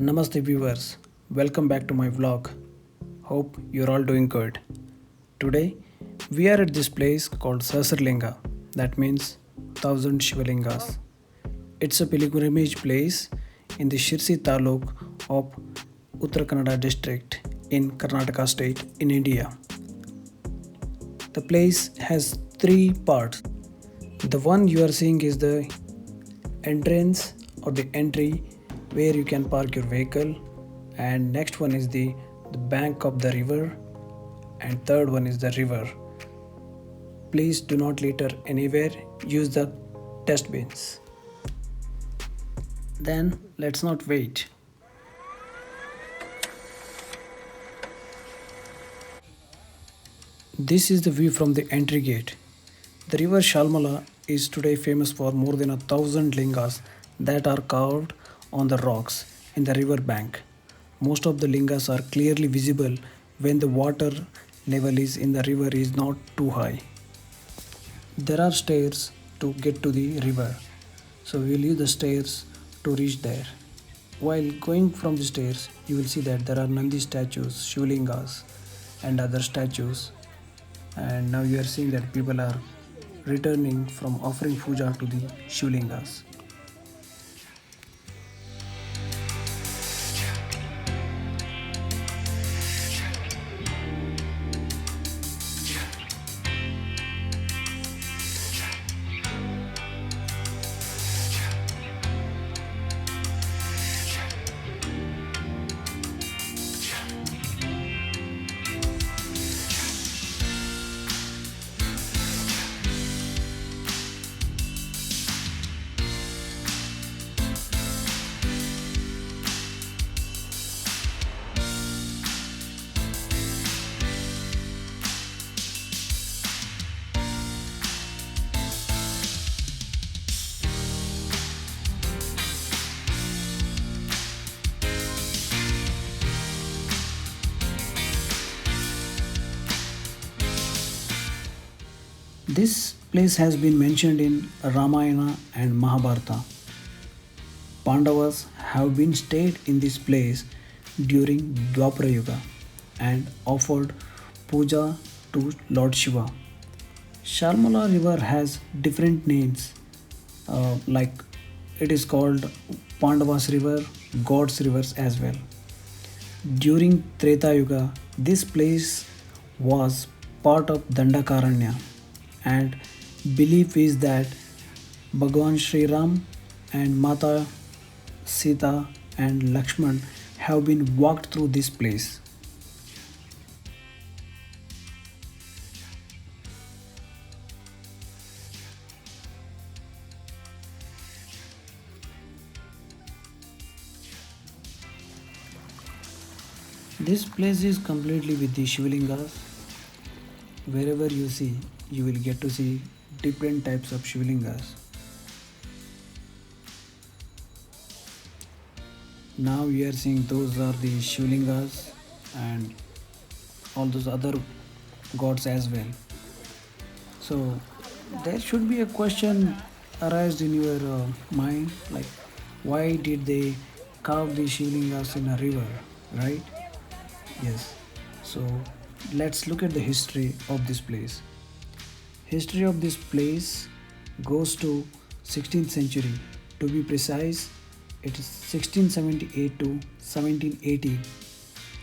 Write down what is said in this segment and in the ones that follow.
Namaste viewers, welcome back to my vlog. Hope you're all doing good. Today we are at this place called Sasarlinga, that means thousand Shivalingas. It's a pilgrimage place in the Shirsi Taluk of Uttara Kannada district in Karnataka state in India. The place has three parts. The one you are seeing is the entrance or the entry where you can park your vehicle, and next one is the bank of the river, and third one is the river. Please do not litter anywhere, use the dustbins. Then let's not wait. This is the view from the entry gate. The river Shalmala is today famous for more than 1,000 lingas that are carved on the rocks in the river bank. Most of the lingas are clearly visible when the water level is in the river is not too high. There are stairs to get to the river, so we will use the stairs to reach there. While going from the stairs, you will see that there are Nandi statues, Shivlingas, and other statues. And now you are seeing that people are returning from offering puja to the Shivlingas. This place has been mentioned in Ramayana and Mahabharata. Pandavas have been stayed in this place during Dwapara Yuga and offered puja to Lord Shiva. Shalmala river has different names, like it is called Pandavas river, God's rivers as well. During Treta Yuga, this place was part of Dandakaranya, and belief is that Bhagwan Sri Ram and Mata Sita and Lakshman have been walked through this place. This place is completely with the Shivlingas. Wherever you see, you will get to see different types of Shivlingas. Now we are seeing those are the Shivlingas and all those other gods as well. So there should be a question arised in your mind, like why did they carve the Shivlingas in a river, right? Yes. So let's look at the history of this place. History of this place goes to 16th century. To be precise, it is 1678 to 1780.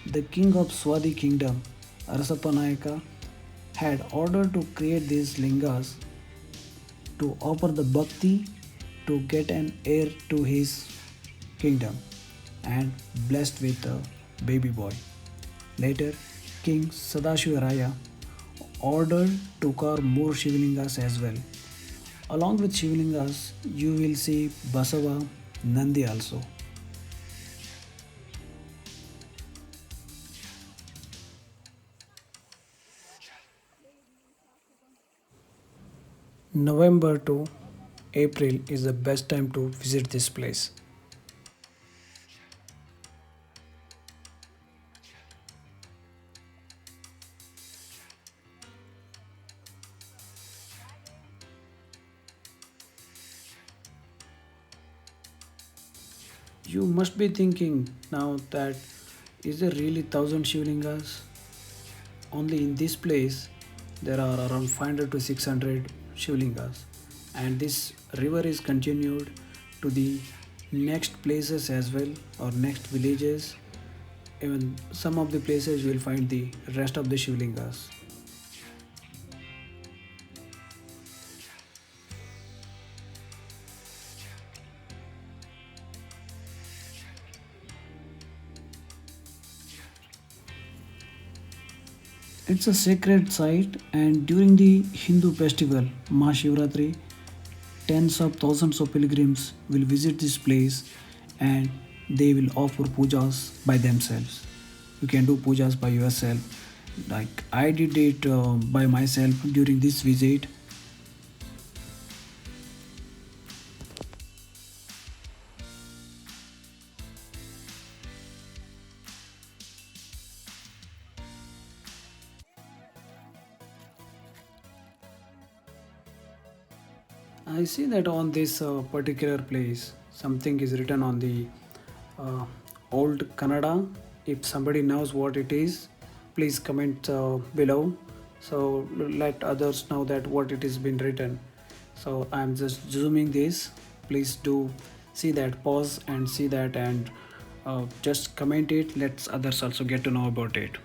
The king of Swadhi kingdom, Arasappa Nayaka, had ordered to create these lingas to offer the bhakti to get an heir to his kingdom and blessed with a baby boy. Later, King Sadashivaraya ordered to carve more Shivlingas as well. Along with Shivlingas, you will see Basava, Nandi also. November to April is the best time to visit this place. You must be thinking now that is there really 1,000 Shivlingas? Only in this place there are around 500 to 600 Shivlingas, and this river is continued to the next places as well, or next villages. Even some of the places you will find the rest of the Shivlingas. It's a sacred site, and during the Hindu festival Mahashivratri, tens of thousands of pilgrims will visit this place and they will offer pujas by themselves. You can do pujas by yourself. Like I did it by myself during this visit. I see that on this particular place, something is written on the uh, old Kannada. If somebody knows what it is, please comment below. So let others know that what it has been written. So I'm just zooming this. Please do see that, pause and see that, and just comment it. Let others also get to know about it.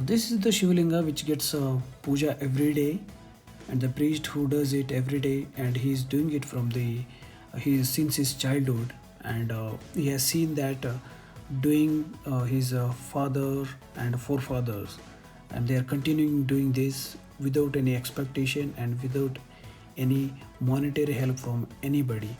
This is the Shivlinga which gets puja every day, and the priest who does it every day, and he is doing it from the he since his childhood, and he has seen that doing his father and forefathers, and they are continuing doing this without any expectation and without any monetary help from anybody.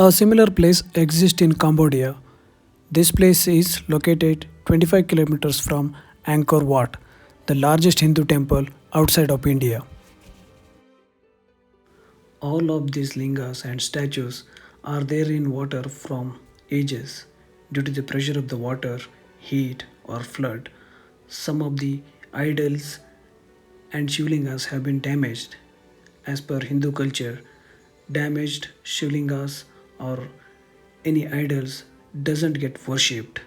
A similar place exists in Cambodia. This place is located 25 kilometers from Angkor Wat, the largest Hindu temple outside of India. All of these lingas and statues are there in water from ages. Due to the pressure of the water, heat, or flood, some of the idols and shivlingas have been damaged. As per Hindu culture, damaged shivlingas or any idols doesn't get worshipped.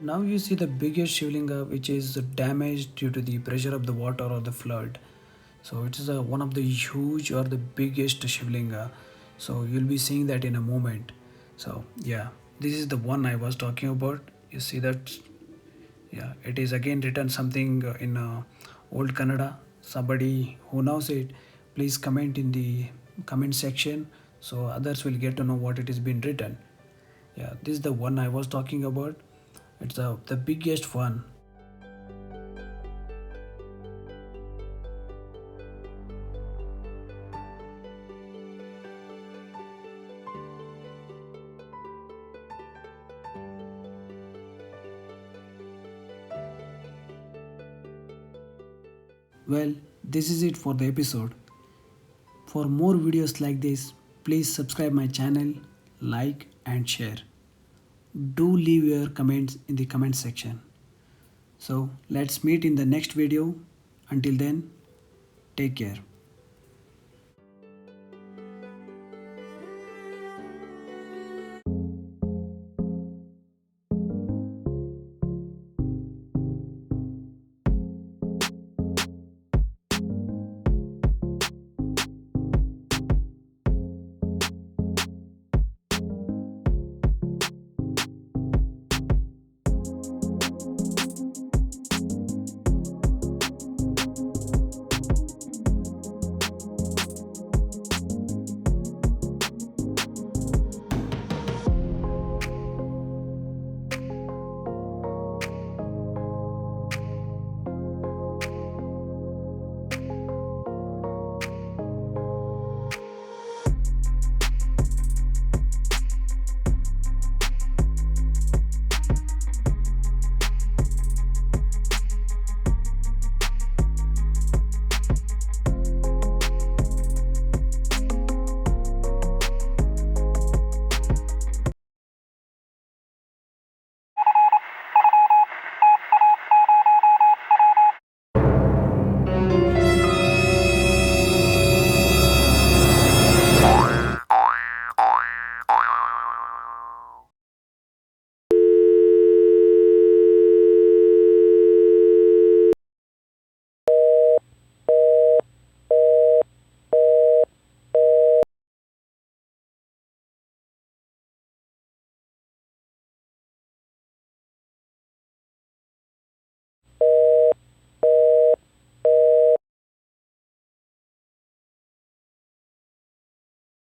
Now you see the biggest Shivlinga which is damaged due to the pressure of the water or the flood. So it is one of the huge or the biggest Shivlinga. So you'll be seeing that in a moment. So yeah, this is the one I was talking about. You see that? Yeah, it is again written something in old Kannada. Somebody who knows it, please comment in the comment section so others will get to know what it is been written. Yeah, this is the one I was talking about. It's the biggest one. Well, this is it for the episode. For more videos like this, please subscribe my channel, like, and share. Do leave your comments in the comment section. So let's meet in the next video. Until then, take care.